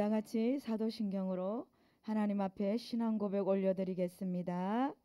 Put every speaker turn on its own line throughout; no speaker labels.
다 같이 사도신경으로 하나님 앞에 신앙 고백 올려드리겠습니다.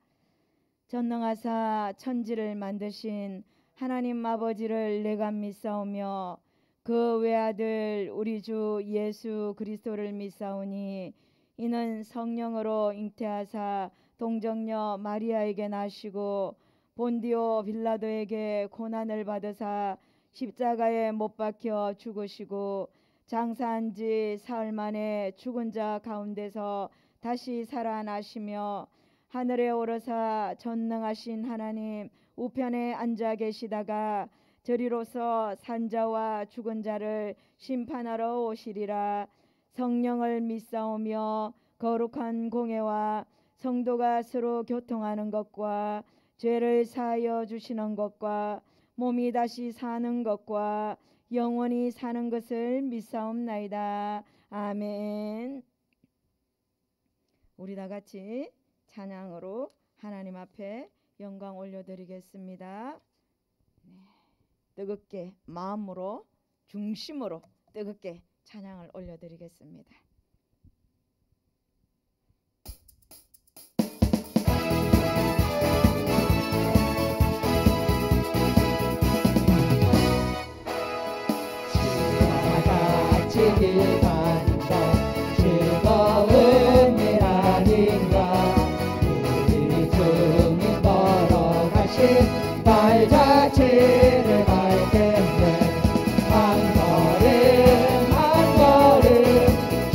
전능하사 천지를 만드신 하나님 아버지를 내가 믿사오며 그 외아들 우리 주 예수 그리스도를 믿사오니 이는 성령으로 잉태하사 동정녀 마리아에게 나시고 본디오 빌라도에게 고난을 받으사 십자가에 못 박혀 죽으시고 장사한 지 사흘 만에 죽은 자 가운데서 다시 살아나시며 하늘에 오르사 전능하신 하나님 우편에 앉아 계시다가 저리로서 산자와 죽은 자를 심판하러 오시리라. 성령을 믿사오며 거룩한 공회와 성도가 서로 교통하는 것과 죄를 사하여 주시는 것과 몸이 다시 사는 것과 영원히 사는 것을 믿사옵나이다. 아멘. 우리 다 같이 찬양으로 하나님 앞에 영광 올려드리겠습니다. 뜨겁게 마음으로 중심으로 뜨겁게 찬양을 올려드리겠습니다.
길 간다 즐거운 일 아닌가 우리 주님 걸어가신 발자취를 밟겠네 한 걸음 한 걸음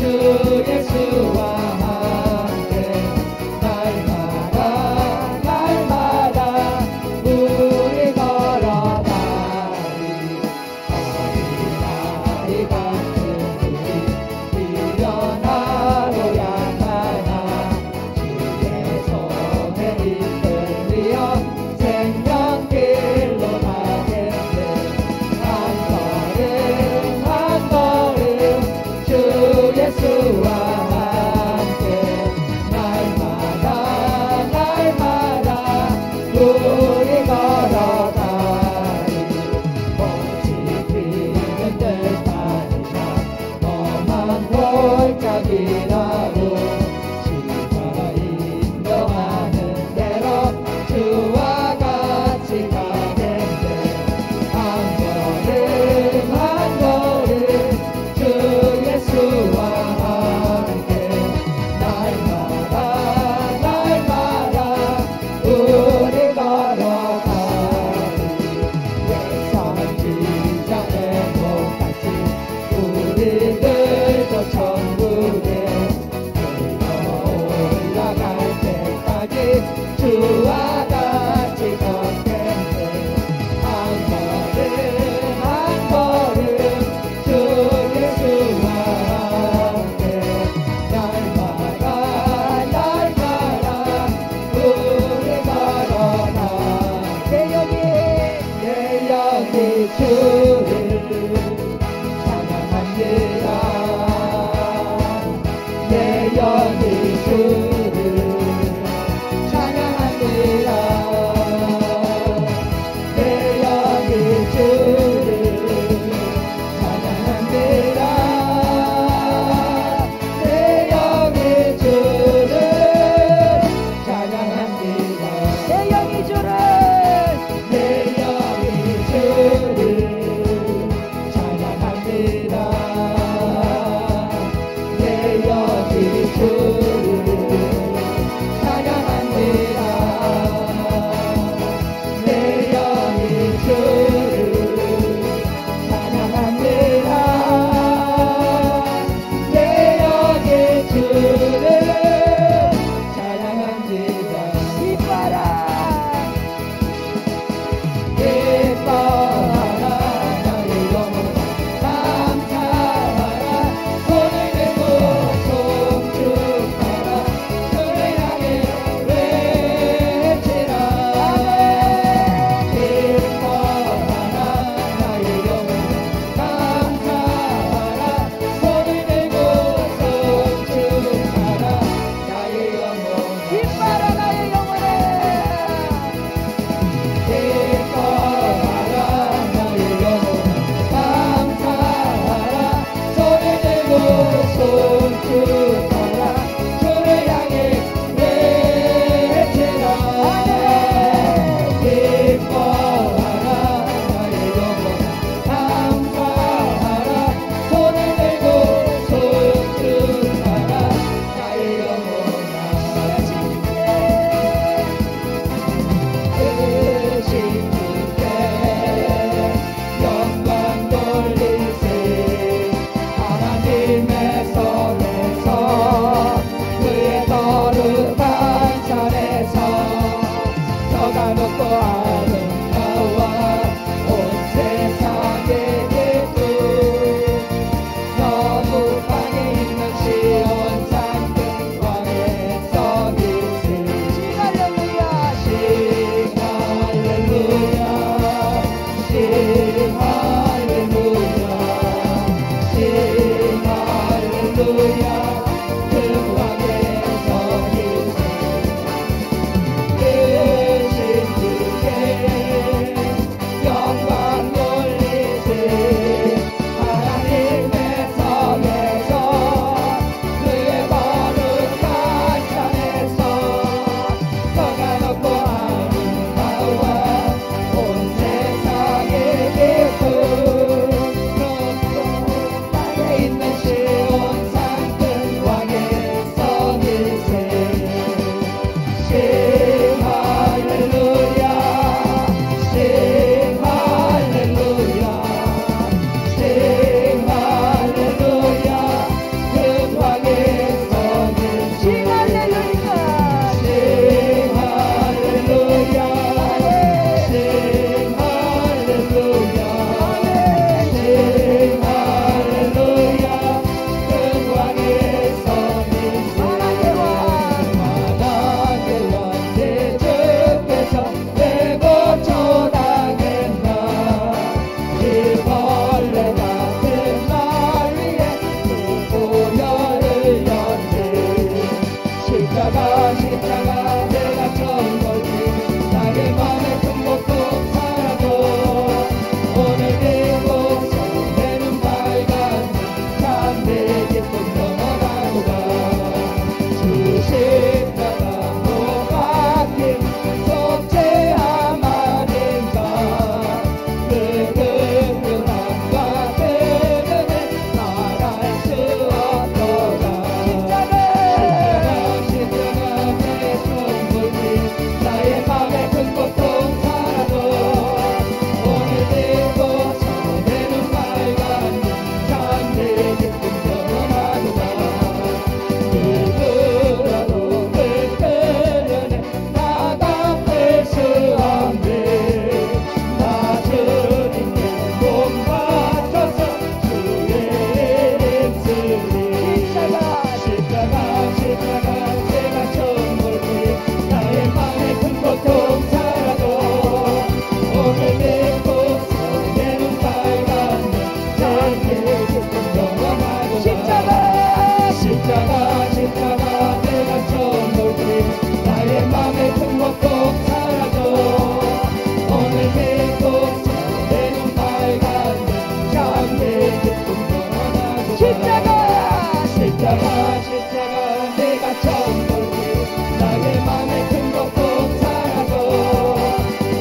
나의 맘에 큰 걱정 사라져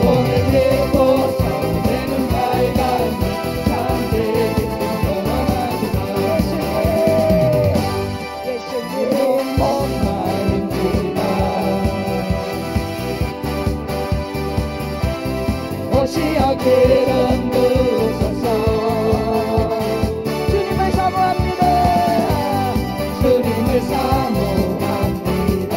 오늘 믿고 설레는 밝은 잠들 깊은 영원하지만 예수님 목마릅니다 오시어 기름 부으소서 주님을 사모합니다 주님을 사모합니다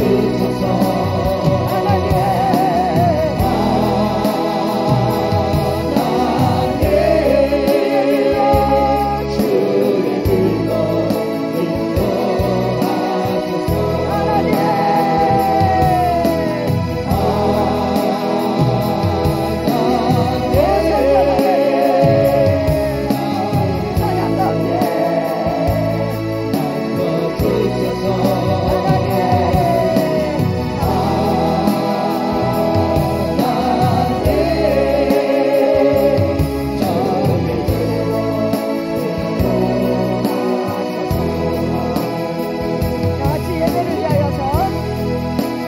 주소서.
하나님
주의 길로 인도하소서.
하나님 찬양 가운데 다 같이 예배를 위하여서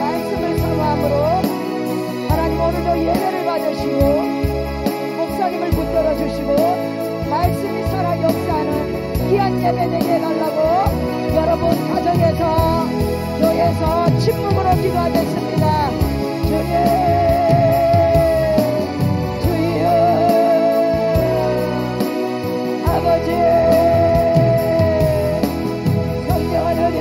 말씀을 선포함으로 하나님 오늘도 예배를 받으시고 목사님을 붙들어 주시고 말씀이 살아 역사하는 귀한 예배 되게 해달라고 여러분 가정에서 교회에서 침묵으로 기도하겠습니다. 주여 아버지 성령 하나님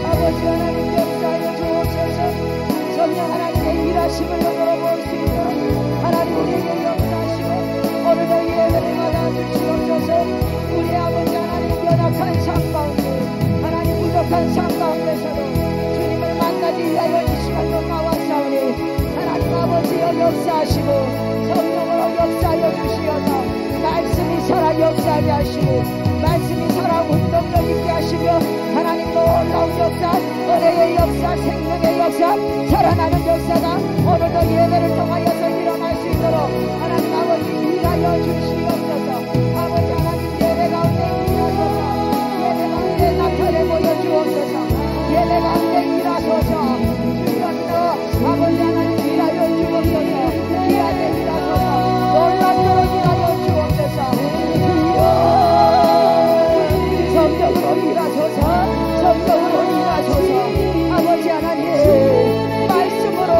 아버지 하나님 역사하여 주옵소서. 성령 하나님의 일하심을 영으로 볼 수 있도록 하나님 우리에게 역사하시고 오늘도 예배를 받아주시옵소서. 우리 아버지 하나님 연약한 삶 가운데 하나님 부족한 삶 가운데서도 주님을 만나기 위하여 이 시간도 나왔사오니 하나님 아버지여 역사하시고 성령으로 역사하여 주시어서 말씀이 살아 역사하게 하시고 말씀이 살아 운동력 있게 하시며 하나님 놀라운 역사 은혜의 역사 생명의 역사 살아나는 역사가 오늘도 예배를 통하여서 일어날 수 있도록 하나님 아버지 일하여 주시옵소서. 아버지 하나님 예배 가운데 일하소서. 예배 가운데 나타내 보여주옵소서. 예배 가운데 일하소서. 주여 아버지 하나님 일하여 주옵소서. 귀하게 일하소서. 놀랍도록 일하여 주옵소서. 주여 성령으로 일하소서. 성령으로 일하소서. 아버지 하나님 말씀으로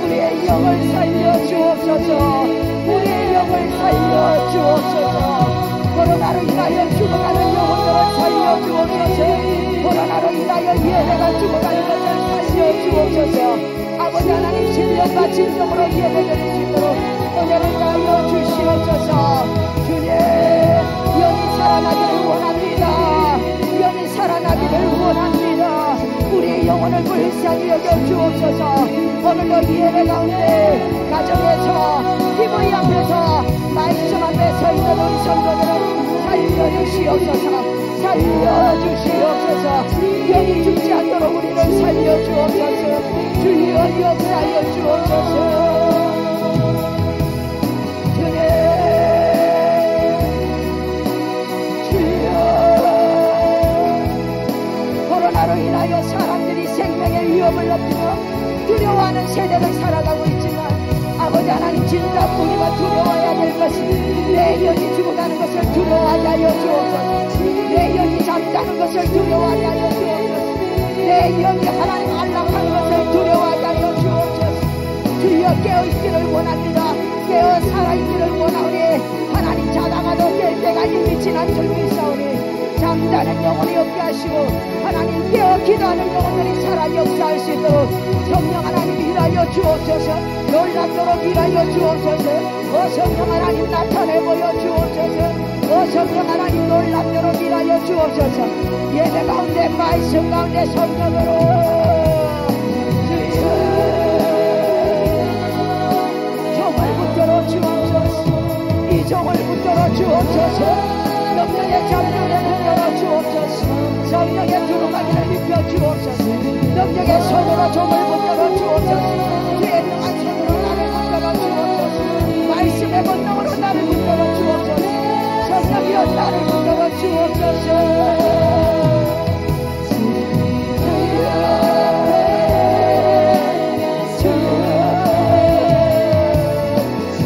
우리의 영을 살려 주옵소서. 우리의 영을 살려 주옵소서. 코로나로 인하여 죽어가는 영혼들을 살려 주옵소서. 코로나로 인하여 예배가 죽어가는 것을 살려 주옵소서. 아버지 하나님 신령과 진정으로 예배드릴 수 있도록 은혜를 가하여 주시옵소서. 주님 영이 살아나기를 원합니다. 영이 살아나기를 원합니다. 우리의 영혼을 불쌍히 여겨 주옵소서. 오늘도 예배 가운데 가정에서 TV 앞에서 말씀 앞에 서 있는 우리 성도들을 살려주시옵소서. 살려주시옵소서. 영이 죽지 않도록 우리를 살려주옵소서. 주여 역사하여 주옵소서. 코로나로 인하여 사람들이 생명의 위협을 느끼며 두려워하는 세대를 살아가고 있지만 아버지 하나님 진작 우리가 두려워해야 될 것은 내 영이 죽어가는 것을 두려워하게 하여 주옵소서. 내 영이 잠자는 것을 두려워하게 하여 주옵소서. 내 영이 하나님 안락한 것을 두려워하게 하여 주옵소서. 주여 깨어있기를 원합니다. 깨어 살아있기를 원하오니 하나님 자다가도 깰 때가 이미 지난 줄 믿사오니 잠자는 영혼이 없게 하시고 하나님 깨어 기도하는 영혼들이 살아 역사할 수 있도록 성령 하나님 일하여 주옵소서. 놀랍도록 일하여 주옵소서. 성령 하나님 나타내 보여 주옵소서. 성령 하나님 놀랍도록 일하여 주옵소서. 예배 가운데 말씀 가운데 성령으로 종을 붙들어 주옵소서. 이 종을 붙들어 주옵소서. 성령의 잠들을 붙들어 주옵소서. 성령의 두루마기를 입혀 주옵소서. 성령의 손으로 종을 붙들어 주옵소서. 주의 능한 손으로 나를 붙들어 주옵소서. 말씀의 권능으로 나를 붙들어 주옵소서. 성령이여 나를 붙들어 주옵소서.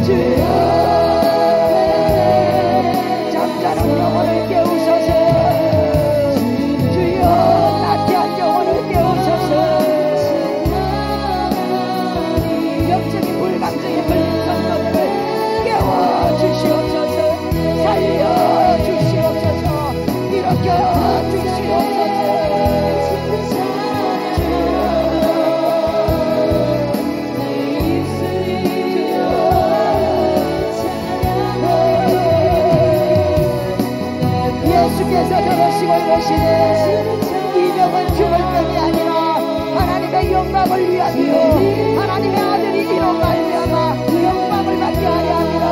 주여 하시고 이러시되 이 병은 죽을 병이 아니라 하나님의 영광을 위함이요 하나님의 아들이 이로 말미암아 영광을 받게 하려 함이라.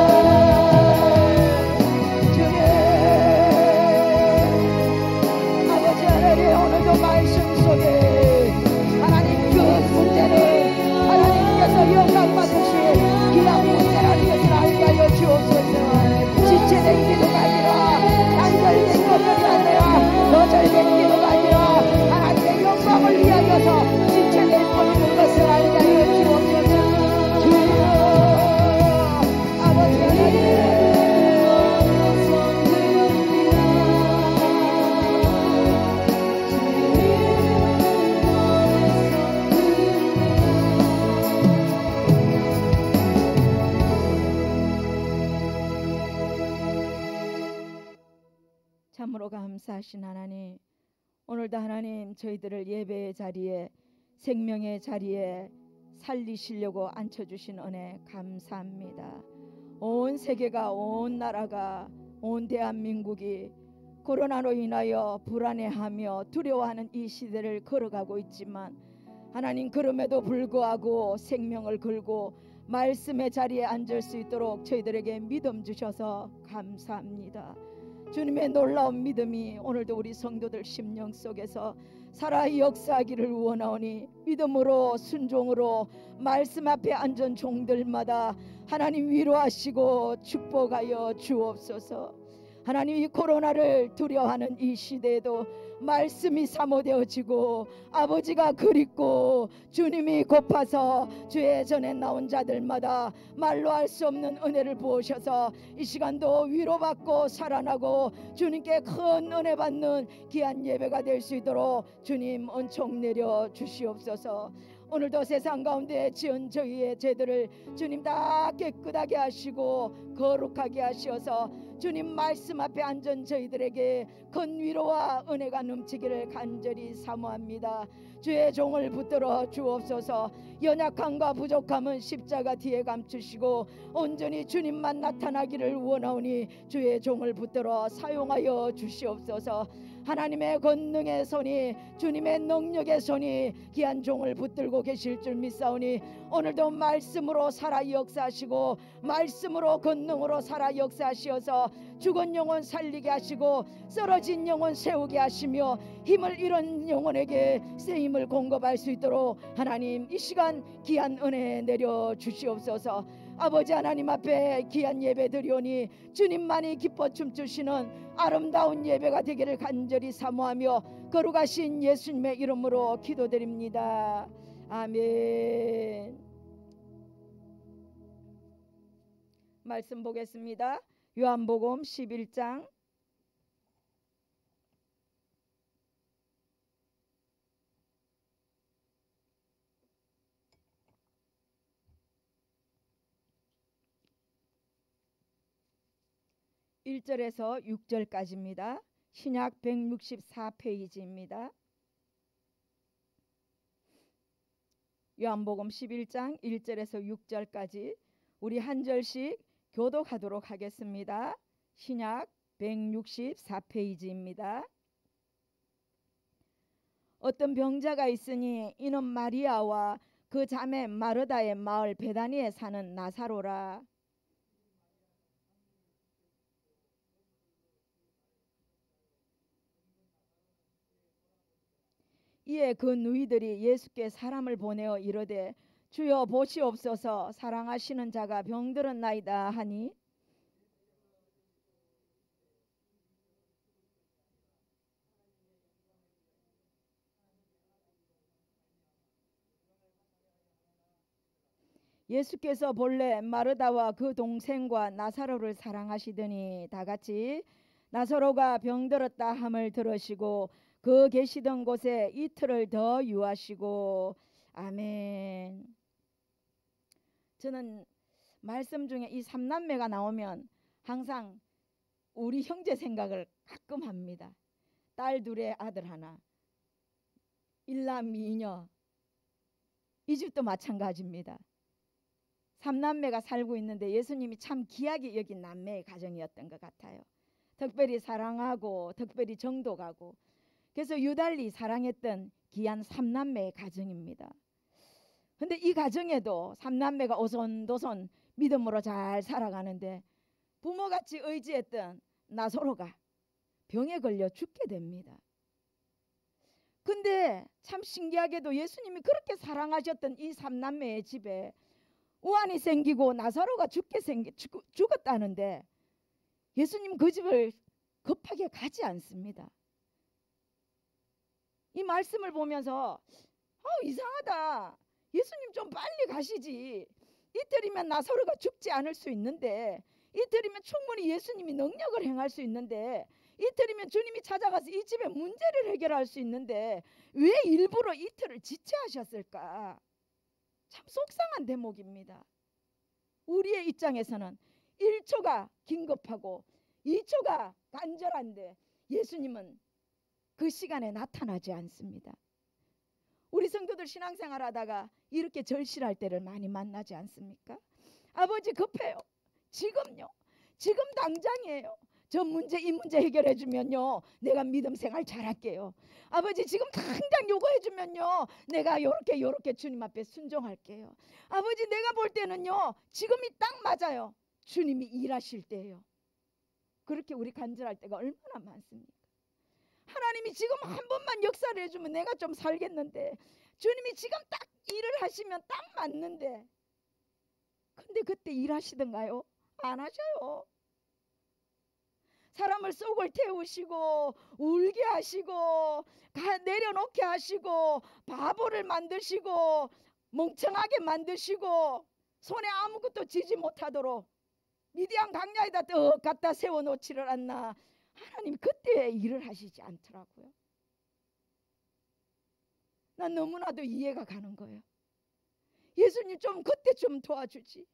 주님 아버지 하나님 오늘도 말씀 속에 하나님 그 문제를 하나님께서 영광 받으실 귀한 문제라는 것을 알게 하여 주옵소서. 지체된 기도가 아니라 단절된 것들이 아니라 거절된 기도가 아니라 하나님의 영광을 위하여서 지체될 뿐인 것을 알게 하여 주옵소서. 주여 아버지 하나님 참으로 감사하신 하나님, 오늘도 하나님 저희들을 예배의 자리에 생명의 자리에 살리시려고 앉혀주신 은혜 감사합니다. 온 세계가 온 나라가 온 대한민국이 코로나로 인하여 불안해하며 두려워하는 이 시대를 걸어가고 있지만 하나님 그럼에도 불구하고 생명을 걸고 말씀의 자리에 앉을 수 있도록 저희들에게 믿음 주셔서 감사합니다. 주님의 놀라운 믿음이 오늘도 우리 성도들 심령 속에서 살아 역사하기를 원하오니 믿음으로 순종으로 말씀 앞에 앉은 종들마다 하나님 위로하시고 축복하여 주옵소서. 하나님 이 코로나를 두려워하는 이 시대에도 말씀이 사모되어지고 아버지가 그립고 주님이 고파서 주의 전에 나온 자들마다 말로 할 수 없는 은혜를 부으셔서 이 시간도 위로받고 살아나고 주님께 큰 은혜 받는 귀한 예배가 될 수 있도록 주님 은총 내려 주시옵소서. 오늘도 세상 가운데 지은 저희의 죄들을 주님 다 깨끗하게 하시고 거룩하게 하시어서 주님 말씀 앞에 앉은 저희들에게 큰 위로와 은혜가 넘치기를 간절히 사모합니다. 주의 종을 붙들어 주옵소서. 연약함과 부족함은 십자가 뒤에 감추시고 온전히 주님만 나타나기를 원하오니 주의 종을 붙들어 사용하여 주시옵소서. 하나님의 권능의 손이 주님의 능력의 손이 귀한 종을 붙들고 계실 줄 믿사오니 오늘도 말씀으로 살아 역사하시고 말씀으로 권능으로 살아 역사하시어서 죽은 영혼 살리게 하시고 쓰러진 영혼 세우게 하시며 힘을 잃은 영혼에게 새 힘을 공급할 수 있도록 하나님 이 시간 귀한 은혜 내려 주시옵소서. 아버지 하나님 앞에 귀한 예배 드리오니 주님만이 기뻐 춤추시는 아름다운 예배가 되기를 간절히 사모하며 거룩하신 예수님의 이름으로 기도드립니다. 아멘. 말씀 보겠습니다. 요한복음 11장 1절에서 6절까지입니다. 신약 164페이지입니다. 요한복음 11장 1절에서 6절까지 우리 한 절씩 교독하도록 하겠습니다. 신약 164페이지입니다. 어떤 병자가 있으니 이는 마리아와 그 자매 마르다의 마을 베다니에 사는 나사로라. 이에 그 누이들이 예수께 사람을 보내어 이르되 주여 보시옵소서 사랑하시는 자가 병들었나이다 하니 예수께서 본래 마르다와 그 동생과 나사로를 사랑하시더니 다같이 나사로가 병들었다 함을 들으시고 그 계시던 곳에 이틀을 더 유하시고. 아멘. 저는 말씀 중에 이 삼남매가 나오면 항상 우리 형제 생각을 가끔 합니다. 딸 둘에 아들 하나, 일남 이녀. 이 집도 마찬가지입니다. 삼남매가 살고 있는데 예수님이 참 귀하게 여긴 남매의 가정이었던 것 같아요. 특별히 사랑하고 특별히 정도 가고, 그래서 유달리 사랑했던 귀한 삼남매의 가정입니다. 근데 이 가정에도 삼남매가 오손도손 믿음으로 잘 살아가는데 부모같이 의지했던 나소로가 병에 걸려 죽게 됩니다. 근데 참 신기하게도 예수님이 그렇게 사랑하셨던 이 삼남매의 집에 우환이 생기고 나사로가 죽었다는데 예수님 그 집을 급하게 가지 않습니다. 이 말씀을 보면서 이상하다. 예수님 좀 빨리 가시지. 이틀이면 나사로가 죽지 않을 수 있는데, 이틀이면 충분히 예수님이 능력을 행할 수 있는데, 이틀이면 주님이 찾아가서 이 집의 문제를 해결할 수 있는데 왜 일부러 이틀을 지체하셨을까? 참 속상한 대목입니다. 우리의 입장에서는 1초가 긴급하고 2초가 간절한데 예수님은 그 시간에 나타나지 않습니다. 우리 성도들 신앙생활 하다가 이렇게 절실할 때를 많이 만나지 않습니까? 아버지 급해요. 지금요. 지금 당장이에요. 저 문제 이 문제 해결해 주면요 내가 믿음 생활 잘할게요. 아버지 지금 당장 요거 해주면요 내가 요렇게 주님 앞에 순종할게요. 아버지 내가 볼 때는요 지금이 딱 맞아요. 주님이 일하실 때예요. 그렇게 우리 간절할 때가 얼마나 많습니까? 하나님이 지금 한 번만 역사를 해주면 내가 좀 살겠는데, 주님이 지금 딱 일을 하시면 딱 맞는데, 근데 그때 일하시던가요? 안 하셔요. 사람을 속을 태우시고 울게 하시고 내려놓게 하시고 바보를 만드시고 멍청하게 만드시고 손에 아무것도 쥐지 못하도록 미디안 강야에다 떡 갖다 세워놓지를 않나. 하나님 그때 일을 하시지 않더라고요. 난 너무나도 이해가 가는 거예요. 예수님 좀 그때 좀 도와주지.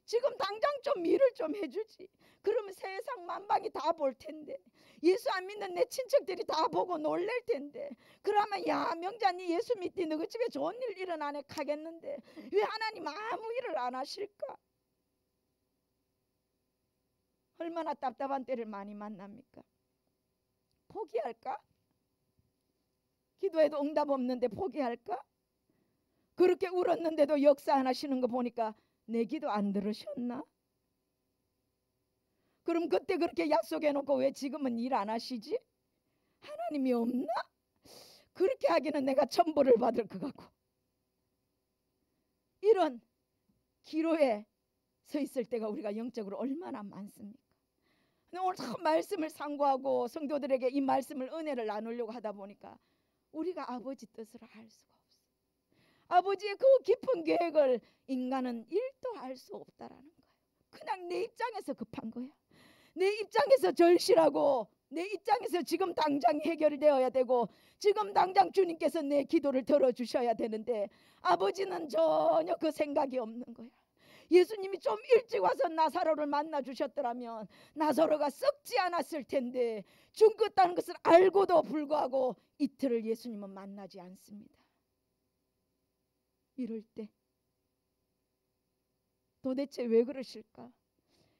지금 당장 좀 일을 좀 해주지. 그러면 세상 만방이 다 볼 텐데, 예수 안 믿는 내 친척들이 다 보고 놀랄 텐데, 그러면 야 명자니 예수 믿디 너희 집에 좋은 일 일어나네 하겠는데 왜 하나님 아무 일을 안 하실까? 얼마나 답답한 때를 많이 만납니까? 포기할까? 기도해도 응답 없는데 포기할까? 그렇게 울었는데도 역사 안 하시는 거 보니까 내 기도 안 들으셨나? 그럼 그때 그렇게 약속해놓고 왜 지금은 일 안 하시지? 하나님이 없나? 그렇게 하기는 내가 천벌을 받을 것 같고. 이런 기로에 서 있을 때가 우리가 영적으로 얼마나 많습니까? 오늘 참 말씀을 상고하고 성도들에게 이 말씀을 은혜를 나누려고 하다 보니까 우리가 아버지 뜻을 알 수가 없어요. 아버지의 그 깊은 계획을 인간은 1도 알 수 없다라는 거예요. 그냥 내 입장에서 급한 거야. 내 입장에서 절실하고 내 입장에서 지금 당장 해결되어야 되고 지금 당장 주님께서 내 기도를 들어주셔야 되는데 아버지는 전혀 그 생각이 없는 거야. 예수님이 좀 일찍 와서 나사로를 만나 주셨더라면 나사로가 썩지 않았을 텐데 죽었다는 것을 알고도 불구하고 이틀을 예수님은 만나지 않습니다. 이럴 때 도대체 왜 그러실까?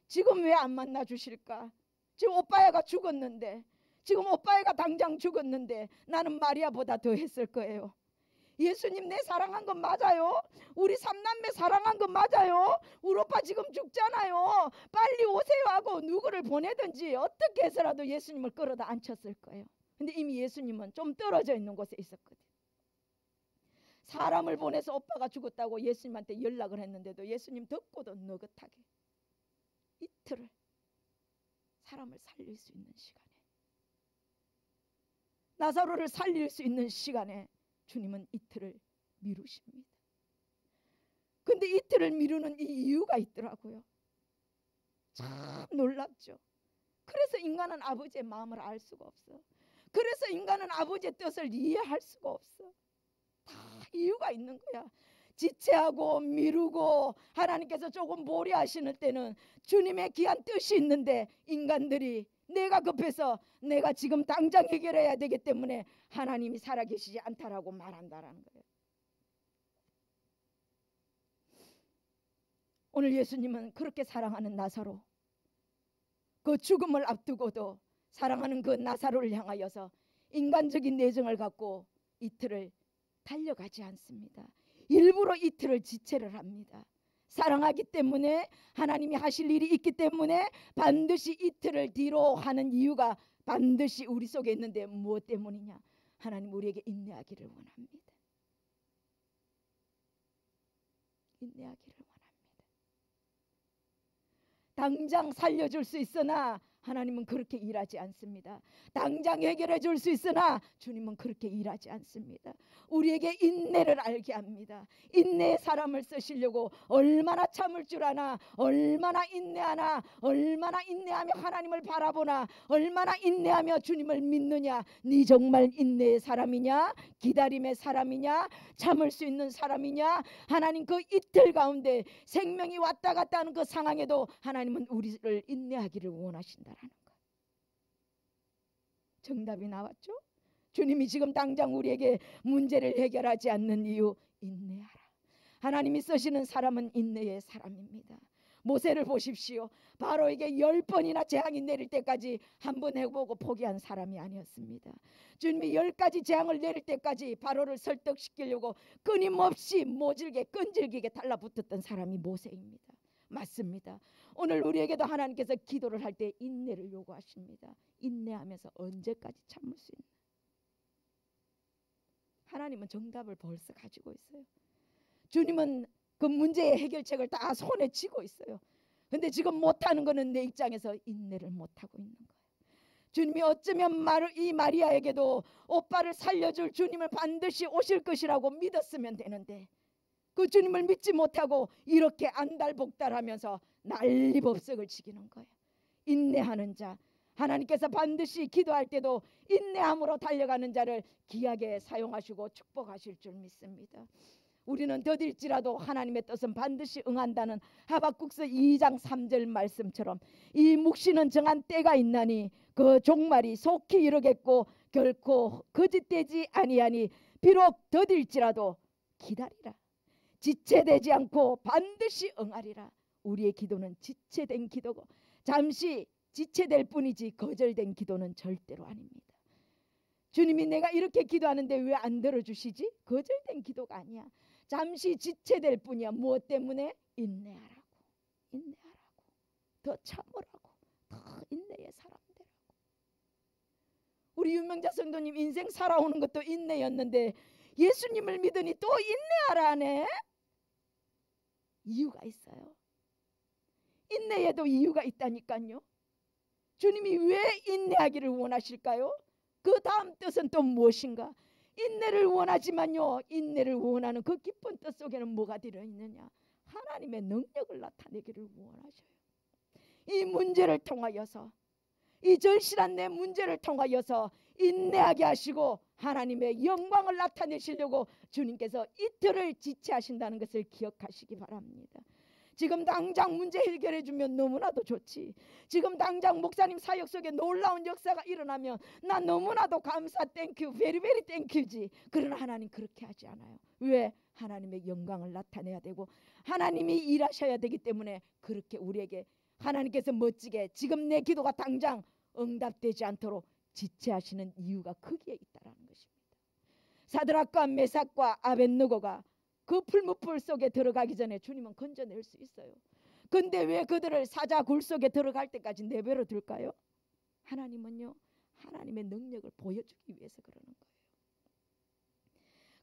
지금 왜 안 만나 주실까? 지금 오빠야가 죽었는데, 지금 오빠야가 당장 죽었는데 나는 마리아보다 더 했을 거예요. 예수님 내 사랑한 건 맞아요. 우리 삼남매 사랑한 건 맞아요. 우리 오빠 지금 죽잖아요. 빨리 오세요 하고 누구를 보내든지 어떻게 해서라도 예수님을 끌어다 앉혔을 거예요. 근데 이미 예수님은 좀 떨어져 있는 곳에 있었거든. 사람을 보내서 오빠가 죽었다고 예수님한테 연락을 했는데도 예수님 듣고도 느긋하게 이틀을 사람을 살릴 수 있는 시간에, 나사로를 살릴 수 있는 시간에 주님은 이틀을 미루십니다. 근데 이틀을 미루는 이 이유가 있더라고요. 참 놀랍죠. 그래서 인간은 아버지의 마음을 알 수가 없어. 그래서 인간은 아버지의 뜻을 이해할 수가 없어. 다 이유가 있는 거야. 지체하고 미루고 하나님께서 조금 보류하시는 때는 주님의 귀한 뜻이 있는데 인간들이 내가 급해서 내가 지금 당장 해결해야 되기 때문에 하나님이 살아계시지 않다라고 말한다라는 거예요. 오늘 예수님은 그렇게 사랑하는 나사로, 그 죽음을 앞두고도 사랑하는 그 나사로를 향하여서 인간적인 내정을 갖고 이틀을 달려가지 않습니다. 일부러 이틀을 지체를 합니다. 사랑하기 때문에, 하나님이 하실 일이 있기 때문에 반드시 이틀을 뒤로 하는 이유가 반드시 우리 속에 있는데, 무엇 때문이냐? 하나님 우리에게 인내하기를 원합니다. 인내하기를 원합니다. 당장 살려줄 수 있으나 하나님은 그렇게 일하지 않습니다. 당장 해결해 줄 수 있으나 주님은 그렇게 일하지 않습니다. 우리에게 인내를 알게 합니다. 인내의 사람을 쓰시려고 얼마나 참을 줄 아나, 얼마나 인내하나, 얼마나 인내하며 하나님을 바라보나, 얼마나 인내하며 주님을 믿느냐. 네 정말 인내의 사람이냐? 기다림의 사람이냐? 참을 수 있는 사람이냐? 하나님 그 이틀 가운데 생명이 왔다 갔다 하는 그 상황에도 하나님은 우리를 인내하기를 원하신다. 정답이 나왔죠? 주님이 지금 당장 우리에게 문제를 해결하지 않는 이유, 인내하라. 하나님이 쓰시는 사람은 인내의 사람입니다. 모세를 보십시오. 바로에게 10번이나 재앙이 내릴 때까지 한 번 해보고 포기한 사람이 아니었습니다. 주님이 10가지 재앙을 내릴 때까지 바로를 설득시키려고 끊임없이 모질게 끈질기게 달라붙었던 사람이 모세입니다. 맞습니다. 오늘 우리에게도 하나님께서 기도를 할 때 인내를 요구하십니다. 인내하면서 언제까지 참을 수 있나? 하나님은 정답을 벌써 가지고 있어요. 주님은 그 문제의 해결책을 다 손에 쥐고 있어요. 근데 지금 못하는 거는 내 입장에서 인내를 못하고 있는 거예요. 주님이 어쩌면 이 마리아에게도 오빠를 살려줄 주님을 반드시 오실 것이라고 믿었으면 되는데, 그 주님을 믿지 못하고 이렇게 안달복달하면서 난리법석을 지키는 거예요. 인내하는 자, 하나님께서 반드시 기도할 때도 인내함으로 달려가는 자를 귀하게 사용하시고 축복하실 줄 믿습니다. 우리는 더딜지라도 하나님의 뜻은 반드시 응한다는 하박국서 2장 3절 말씀처럼, 이 묵시는 정한 때가 있나니 그 종말이 속히 이르겠고 결코 거짓되지 아니하니 비록 더딜지라도 기다리라. 지체되지 않고 반드시 응하리라. 우리의 기도는 지체된 기도고 잠시 지체될 뿐이지 거절된 기도는 절대로 아닙니다. 주님이 내가 이렇게 기도하는데 왜 안 들어주시지? 거절된 기도가 아니야. 잠시 지체될 뿐이야. 무엇 때문에? 인내하라고. 인내하라고. 더 참으라고. 더 인내의 사람 되라고. 우리 유명자 성도님 인생 살아오는 것도 인내였는데 예수님을 믿으니 또 인내하라 하네. 이유가 있어요. 인내에도 이유가 있다니까요. 주님이 왜 인내하기를 원하실까요? 그 다음 뜻은 또 무엇인가? 인내를 원하지만요, 인내를 원하는 그 깊은 뜻 속에는 뭐가 들어있느냐? 하나님의 능력을 나타내기를 원하셔요. 이 문제를 통하여서, 이 절실한 내 문제를 통하여서 인내하게 하시고 하나님의 영광을 나타내시려고 주님께서 이틀을 지체하신다는 것을 기억하시기 바랍니다. 지금 당장 문제 해결해 주면 너무나도 좋지. 지금 당장 목사님 사역 속에 놀라운 역사가 일어나면 나 너무나도 감사, 땡큐, 베리베리 땡큐지. 그러나 하나님 그렇게 하지 않아요. 왜? 하나님의 영광을 나타내야 되고 하나님이 일하셔야 되기 때문에 그렇게 우리에게 하나님께서 멋지게 지금 내 기도가 당장 응답되지 않도록 지체하시는 이유가 거기에 있다라는 것입니다. 사드락과 메삭과 아벳느고가 그 풀무불 속에 들어가기 전에 주님은 건져낼 수 있어요. 근데 왜 그들을 사자 굴 속에 들어갈 때까지 내버려 둘까요? 하나님은요, 하나님의 능력을 보여주기 위해서 그러는 거예요.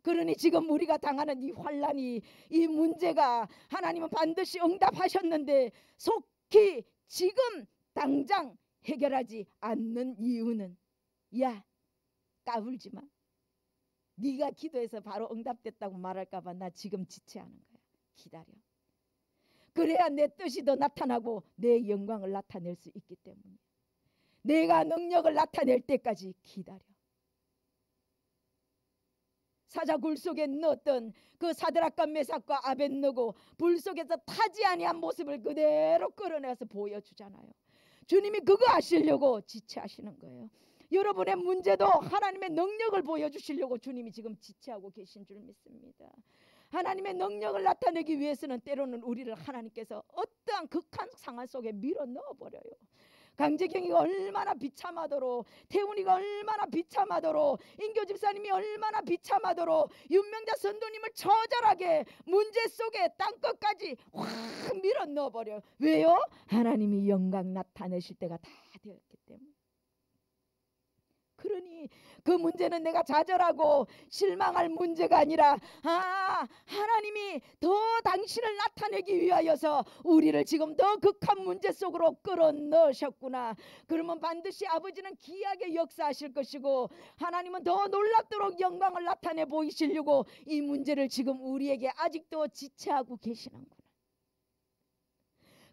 그러니 지금 우리가 당하는 이 환난이, 이 문제가 하나님은 반드시 응답하셨는데 속히 지금 당장 해결하지 않는 이유는, 야, 까불지 마. 네가 기도해서 바로 응답됐다고 말할까 봐 나 지금 지체하는 거야. 기다려. 그래야 내 뜻이 더 나타나고 내 영광을 나타낼 수 있기 때문에 내가 능력을 나타낼 때까지 기다려. 사자굴 속에 넣었던 그 사드락과 메삭과 아벳느고 불 속에서 타지 아니한 모습을 그대로 끌어내서 보여주잖아요. 주님이 그거 하시려고 지체하시는 거예요. 여러분의 문제도 하나님의 능력을 보여주시려고 주님이 지금 지체하고 계신 줄 믿습니다. 하나님의 능력을 나타내기 위해서는 때로는 우리를 하나님께서 어떠한 극한 상황 속에 밀어 넣어버려요. 강재경이가 얼마나 비참하도록, 태훈이가 얼마나 비참하도록, 인교 집사님이 얼마나 비참하도록 윤명자 선도님을 처절하게 문제 속에 땅끝까지 확 밀어 넣어버려. 왜요? 하나님이 영광 나타내실 때가 다 되었기 때문에. 그러니 그 문제는 내가 좌절하고 실망할 문제가 아니라 하나님이 더 당신을 나타내기 위하여서 우리를 지금 더 극한 문제 속으로 끌어넣으셨구나. 그러면 반드시 아버지는 기이하게 역사하실 것이고 하나님은 더 놀랍도록 영광을 나타내 보이시려고 이 문제를 지금 우리에게 아직도 지체하고 계시는구나.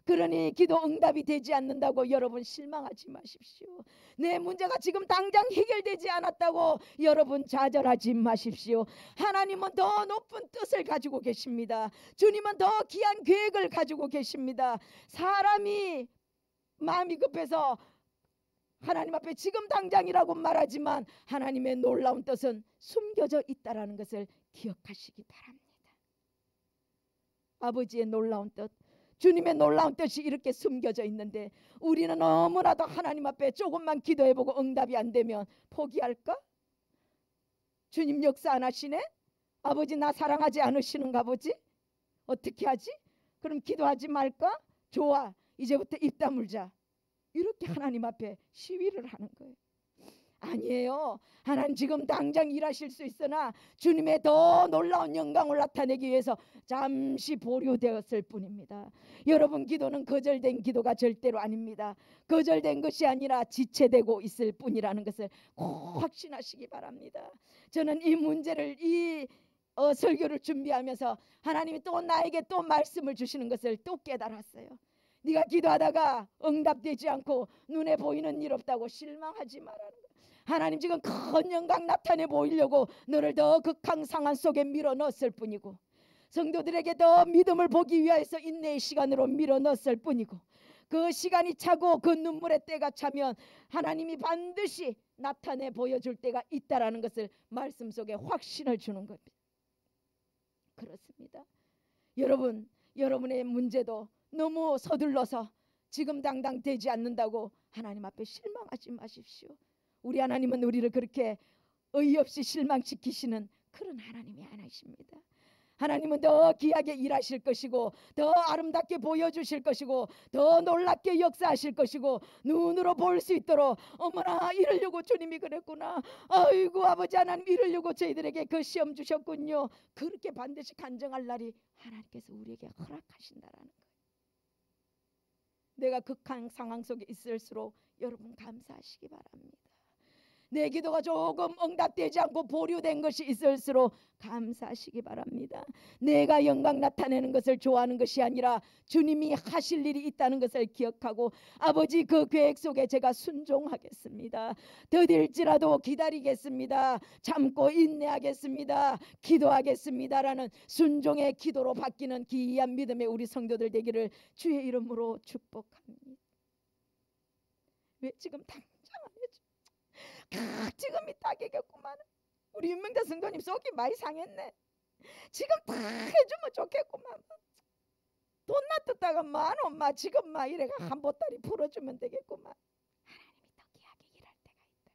그러니 기도 응답이 되지 않는다고 여러분 실망하지 마십시오. 내 문제가 지금 당장 해결되지 않았다고 여러분 좌절하지 마십시오. 하나님은 더 높은 뜻을 가지고 계십니다. 주님은 더 귀한 계획을 가지고 계십니다. 사람이 마음이 급해서 하나님 앞에 지금 당장이라고 말하지만 하나님의 놀라운 뜻은 숨겨져 있다는 것을 기억하시기 바랍니다. 아버지의 놀라운 뜻, 주님의 놀라운 뜻이 이렇게 숨겨져 있는데 우리는 너무나도 하나님 앞에 조금만 기도해보고 응답이 안 되면 포기할까? 주님 역사 안 하시네? 아버지 나 사랑하지 않으시는가 보지? 어떻게 하지? 그럼 기도하지 말까? 좋아, 이제부터 입 다물자. 이렇게 하나님 앞에 시위를 하는 거예요. 아니에요. 하나님 지금 당장 일하실 수 있으나 주님의 더 놀라운 영광을 나타내기 위해서 잠시 보류되었을 뿐입니다. 여러분 기도는 거절된 기도가 절대로 아닙니다. 거절된 것이 아니라 지체되고 있을 뿐이라는 것을 꼭 확신하시기 바랍니다. 저는 이 문제를 설교를 준비하면서 하나님이 또 나에게 또 말씀을 주시는 것을 또 깨달았어요. 네가 기도하다가 응답되지 않고 눈에 보이는 일 없다고 실망하지 말라는 거예요. 하나님 지금 큰 영광 나타내 보이려고 너를 더 극한 상황 속에 밀어넣었을 뿐이고 성도들에게 더 믿음을 보기 위해서 인내의 시간으로 밀어넣었을 뿐이고 그 시간이 차고 그 눈물의 때가 차면 하나님이 반드시 나타내 보여줄 때가 있다라는 것을 말씀 속에 확신을 주는 겁니다. 그렇습니다. 여러분의 문제도 너무 서둘러서 지금 당장 되지 않는다고 하나님 앞에 실망하지 마십시오. 우리 하나님은 우리를 그렇게 어이없이 실망시키시는 그런 하나님이 아니십니다. 하나님은 더 귀하게 일하실 것이고 더 아름답게 보여주실 것이고 더 놀랍게 역사하실 것이고 눈으로 볼 수 있도록 어머나 이러려고 주님이 그랬구나. 아이고 아버지 하나님 이러려고 저희들에게 그 시험 주셨군요. 그렇게 반드시 간증할 날이 하나님께서 우리에게 허락하신다라는 거예요. 내가 극한 상황 속에 있을수록 여러분 감사하시기 바랍니다. 내 기도가 조금 응답되지 않고 보류된 것이 있을수록 감사하시기 바랍니다. 내가 영광 나타내는 것을 좋아하는 것이 아니라 주님이 하실 일이 있다는 것을 기억하고 아버지 그 계획 속에 제가 순종하겠습니다. 더딜지라도 기다리겠습니다. 참고 인내하겠습니다. 기도하겠습니다라는 순종의 기도로 바뀌는 기이한 믿음의 우리 성도들 되기를 주의 이름으로 축복합니다. 왜 지금 당장 안 해줘? 지금이 딱이겠구만. 우리 윤명자 성도님 속이 많이 상했네. 지금 다 해주면 좋겠구만. 돈 놔뒀다가 엄마 지금 이래가 한 보따리 풀어주면 되겠구만. 하나님이 더 귀하게 일할 때가 있다.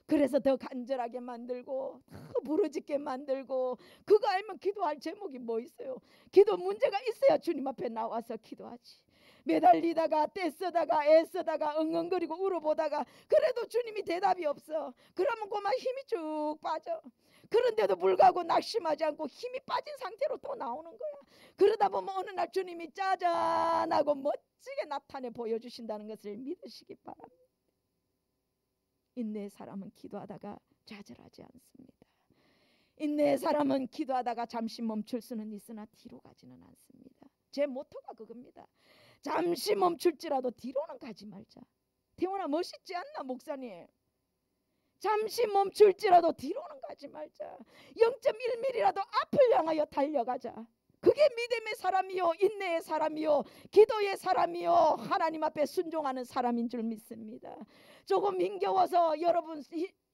그래서 더 간절하게 만들고 더 부르짖게 만들고 그거 알면 기도할 제목이 뭐 있어요? 기도 문제가 있어야 주님 앞에 나와서 기도하지. 매달리다가 떼쓰다가 애쓰다가 엉엉거리고 울어보다가 그래도 주님이 대답이 없어. 그러면 그만 힘이 쭉 빠져. 그런데도 불구하고 낙심하지 않고 힘이 빠진 상태로 또 나오는 거야. 그러다 보면 어느 날 주님이 짜잔하고 멋지게 나타내 보여주신다는 것을 믿으시기 바랍니다. 인내의 사람은 기도하다가 좌절하지 않습니다. 인내의 사람은 기도하다가 잠시 멈출 수는 있으나 뒤로 가지는 않습니다. 제 모토가 그겁니다. 잠시 멈출지라도 뒤로는 가지 말자. 태원아 멋있지 않나 목사님? 잠시 멈출지라도 뒤로는 가지 말자. 0.1mm라도 앞을 향하여 달려가자. 그게 믿음의 사람이요, 인내의 사람이요, 기도의 사람이요, 하나님 앞에 순종하는 사람인 줄 믿습니다. 조금 힘겨워서 여러분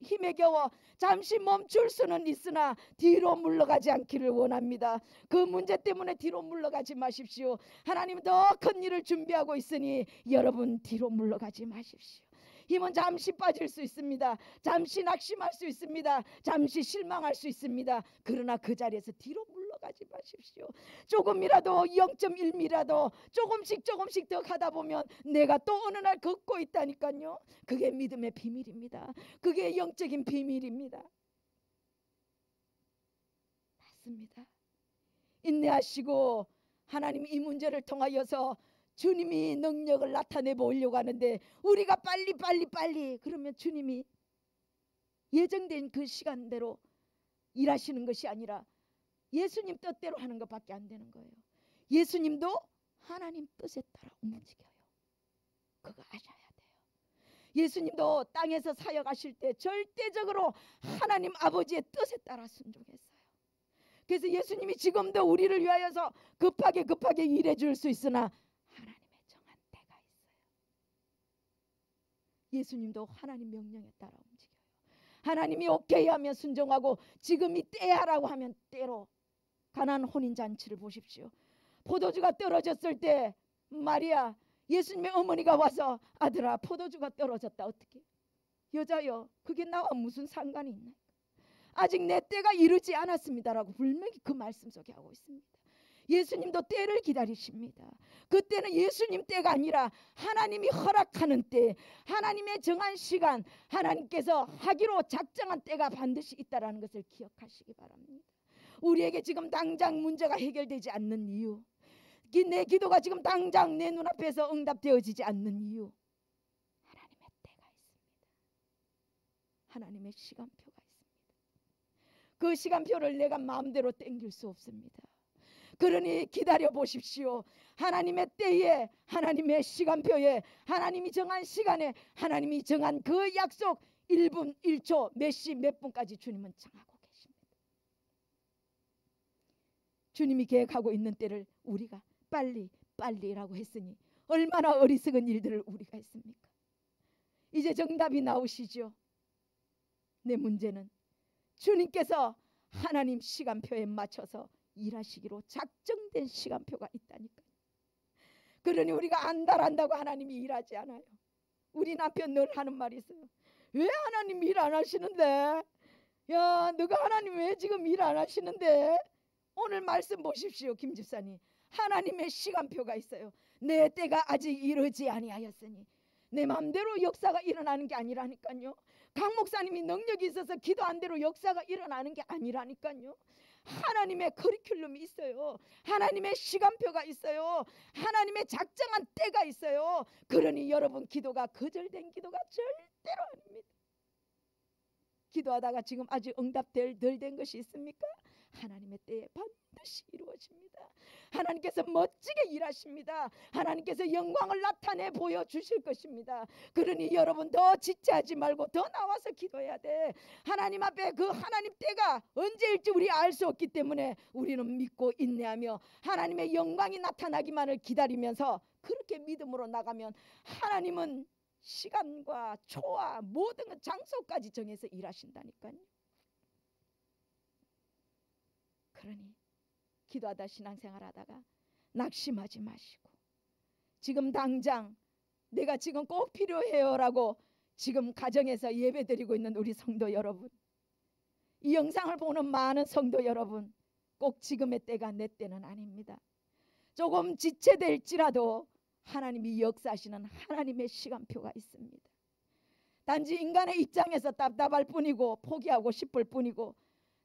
힘에 겨워 잠시 멈출 수는 있으나 뒤로 물러가지 않기를 원합니다. 그 문제 때문에 뒤로 물러가지 마십시오. 하나님은 더 큰 일을 준비하고 있으니 여러분 뒤로 물러가지 마십시오. 힘은 잠시 빠질 수 있습니다. 잠시 낙심할 수 있습니다. 잠시 실망할 수 있습니다. 그러나 그 자리에서 뒤로 물러가지 마십시오. 조금이라도 0.1미라도 조금씩 더 가다 보면 내가 또 어느 날 걷고 있다니까요. 그게 믿음의 비밀입니다. 그게 영적인 비밀입니다. 맞습니다. 인내하시고 하나님 이 문제를 통하여서 주님이 능력을 나타내 보려고 하는데 우리가 빨리 그러면 주님이 예정된 그 시간대로 일하시는 것이 아니라 예수님 뜻대로 하는 것밖에 안 되는 거예요. 예수님도 하나님 뜻에 따라 움직여요. 그거 아셔야 돼요. 예수님도 땅에서 사역하실 때 절대적으로 하나님 아버지의 뜻에 따라 순종했어요. 그래서 예수님이 지금도 우리를 위하여서 급하게 일해 줄 수 있으나 하나님의 정한 때가 있어요. 예수님도 하나님 명령에 따라 움직여요. 하나님이 오케이 하면 순종하고 지금이 때야라고 하면 때로. 가나안 혼인잔치를 보십시오. 포도주가 떨어졌을 때 마리아 예수님의 어머니가 와서 아들아 포도주가 떨어졌다. 어떻게? 여자여 그게 나와 무슨 상관이 있나? 아직 내 때가 이르지 않았습니다라고 분명히 그 말씀 속에 하고 있습니다. 예수님도 때를 기다리십니다. 그때는 예수님 때가 아니라 하나님이 허락하는 때, 하나님의 정한 시간, 하나님께서 하기로 작정한 때가 반드시 있다는 것을 기억하시기 바랍니다. 우리에게 지금 당장 문제가 해결되지 않는 이유, 내 기도가 지금 당장 내 눈앞에서 응답되어지지 않는 이유, 하나님의 때가 있습니다. 하나님의 시간표가 있습니다. 그 시간표를 내가 마음대로 땡길 수 없습니다. 그러니 기다려 보십시오. 하나님의 때에, 하나님의 시간표에, 하나님이 정한 시간에, 하나님이 정한 그 약속 1분 1초 몇 시 몇 분까지 주님은 정하고 계십니다. 주님이 계획하고 있는 때를 우리가 빨리라고 했으니 얼마나 어리석은 일들을 우리가 했습니까? 이제 정답이 나오시죠. 내 문제는 주님께서 하나님 시간표에 맞춰서 일하시기로 작정된 시간표가 있다니까요. 그러니 우리가 안달한다고 하나님이 일하지 않아요. 우리 남편 늘 하는 말이 있어요. 왜 하나님 일 안 하시는데? 야, 너가 하나님 왜 지금 일 안 하시는데? 오늘 말씀 보십시오, 김 집사님. 하나님의 시간표가 있어요. 내 때가 아직 이르지 아니하였으니. 내 마음대로 역사가 일어나는 게 아니라니까요. 강 목사님이 능력이 있어서 기도한 대로 역사가 일어나는 게 아니라니까요. 하나님의 커리큘럼이 있어요. 하나님의 시간표가 있어요. 하나님의 작정한 때가 있어요. 그러니 여러분 기도가 거절된 기도가 절대로 아닙니다. 기도하다가 지금 아직 응답될 덜 된 것이 있습니까? 하나님의 때에 반드시 이루어집니다. 하나님께서 멋지게 일하십니다. 하나님께서 영광을 나타내 보여주실 것입니다. 그러니 여러분 더 지체하지 말고 더 나와서 기도해야 돼. 하나님 앞에 그 하나님 때가 언제일지 우리 알 수 없기 때문에 우리는 믿고 인내하며 하나님의 영광이 나타나기만을 기다리면서 그렇게 믿음으로 나가면 하나님은 시간과 초와 모든 장소까지 정해서 일하신다니까요. 그러니 기도하다 신앙생활 하다가 낙심하지 마시고 지금 당장 내가 지금 꼭 필요해요 라고 지금 가정에서 예배드리고 있는 우리 성도 여러분, 이 영상을 보는 많은 성도 여러분, 꼭 지금의 때가 내 때는 아닙니다. 조금 지체될지라도 하나님이 역사하시는 하나님의 시간표가 있습니다. 단지 인간의 입장에서 답답할 뿐이고 포기하고 싶을 뿐이고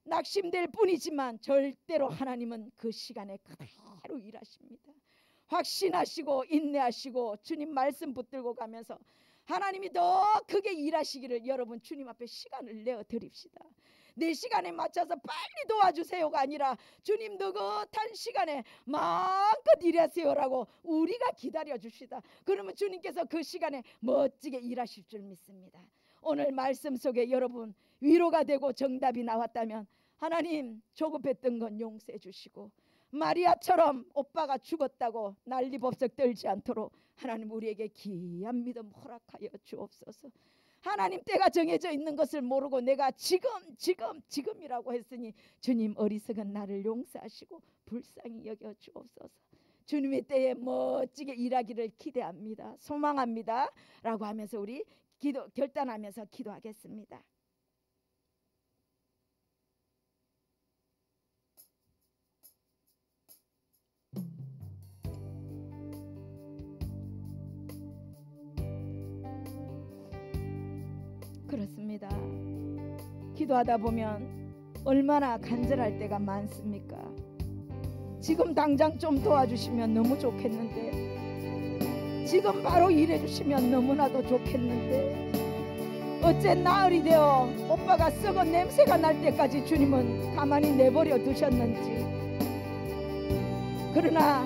낙심될 뿐이지만 절대로 하나님은 그 시간에 그대로 일하십니다. 확신하시고 인내하시고 주님 말씀 붙들고 가면서 하나님이 더 크게 일하시기를 여러분 주님 앞에 시간을 내어 드립시다. 내 시간에 맞춰서 빨리 도와주세요가 아니라 주님 느긋한 시간에 마음껏 일하세요라고 우리가 기다려 줍시다. 그러면 주님께서 그 시간에 멋지게 일하실 줄 믿습니다. 오늘 말씀 속에 여러분 위로가 되고 정답이 나왔다면 하나님 조급했던 건 용서해 주시고 마리아처럼 오빠가 죽었다고 난리법석 떨지 않도록 하나님 우리에게 귀한 믿음 허락하여 주옵소서. 하나님 때가 정해져 있는 것을 모르고 내가 지금이라고 했으니 주님 어리석은 나를 용서하시고 불쌍히 여겨 주옵소서. 주님의 때에 멋지게 일하기를 기대합니다. 소망합니다 라고 하면서 우리 결단하면서 기도하겠습니다. 그렇습니다. 기도하다 보면 얼마나 간절할 때가 많습니까? 지금 당장 좀 도와주시면 너무 좋겠는데, 지금 바로 일해주시면 너무나도 좋겠는데, 어째 나흘이 되어 오빠가 썩은 냄새가 날 때까지 주님은 가만히 내버려 두셨는지. 그러나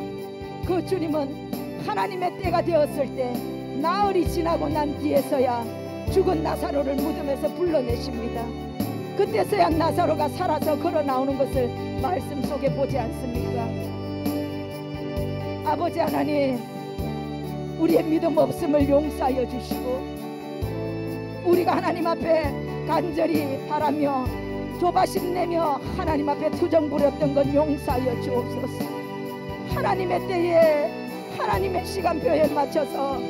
그 주님은 하나님의 때가 되었을 때 나흘이 지나고 난 뒤에서야 죽은 나사로를 무덤에서 불러내십니다. 그때서야 나사로가 살아서 걸어 나오는 것을 말씀 속에 보지 않습니까? 아버지 하나님, 우리의 믿음 없음을 용서하여 주시고, 우리가 하나님 앞에 간절히 바라며 조바심 내며 하나님 앞에 투정 부렸던 건 용서하여 주옵소서. 하나님의 때에 하나님의 시간표에 맞춰서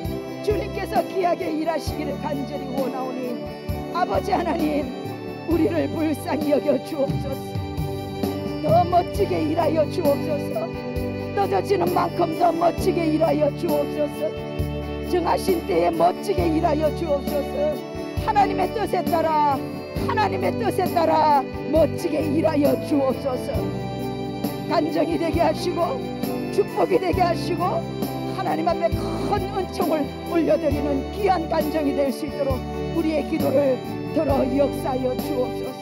주님께서 귀하게 일하시기를 간절히 원하오니 아버지 하나님, 우리를 불쌍히 여겨 주옵소서. 더 멋지게 일하여 주옵소서. 늦어지는 만큼 더 멋지게 일하여 주옵소서. 정하신 때에 멋지게 일하여 주옵소서. 하나님의 뜻에 따라 멋지게 일하여 주옵소서. 간정이 되게 하시고 축복이 되게 하시고 하나님 앞에 큰 은총을 올려드리는 귀한 간정이 될 수 있도록 우리의 기도를 들어 역사하여 주옵소서.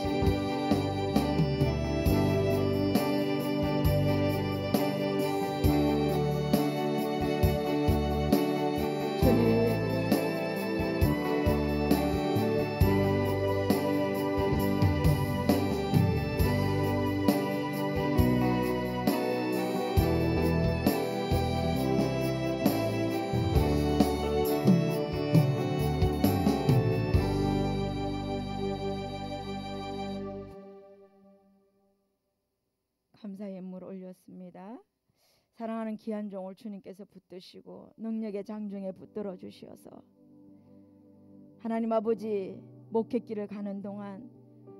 감사의 예물 올렸습니다. 사랑하는 귀한 종을 주님께서 붙드시고 능력의 장중에 붙들어 주시어서 하나님 아버지 목회길을 가는 동안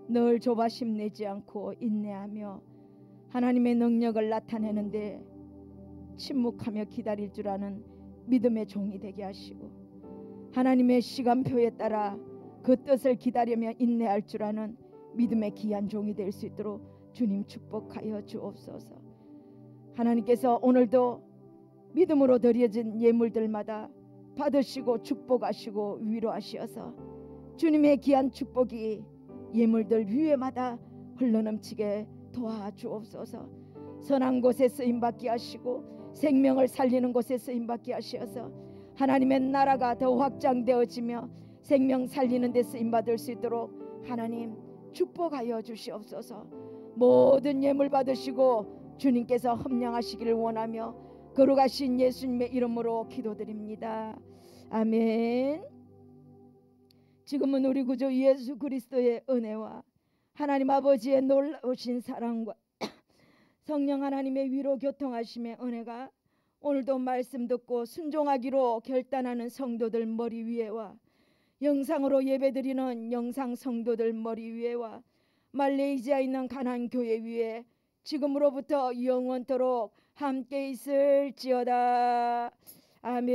늘 조바심 내지 않고 인내하며 하나님의 능력을 나타내는데 침묵하며 기다릴 줄 아는 믿음의 종이 되게 하시고 하나님의 시간표에 따라 그 뜻을 기다리며 인내할 줄 아는 믿음의 귀한 종이 될 수 있도록 주님 축복하여 주옵소서. 하나님께서 오늘도 믿음으로 드려진 예물들마다 받으시고 축복하시고 위로하시어서 주님의 귀한 축복이 예물들 위에마다 흘러넘치게 도와주옵소서. 선한 곳에 쓰임받게 하시고 생명을 살리는 곳에 쓰임받게 하시어서 하나님의 나라가 더 확장되어지며 생명 살리는 데 쓰임받을 수 있도록 하나님 축복하여 주시옵소서. 모든 예물 받으시고 주님께서 험령하시기를 원하며 거룩하신 예수님의 이름으로 기도드립니다. 아멘. 지금은 우리 구주 예수 그리스도의 은혜와 하나님 아버지의 놀라우신 사랑과 성령 하나님의 위로 교통하심의 은혜가 오늘도 말씀 듣고 순종하기로 결단하는 성도들 머리 위에와 영상으로 예배드리는 영상 성도들 머리 위에와 말레이시아에 있는 가나안 교회 위에 지금으로부터 영원토록 함께 있을지어다. 아멘.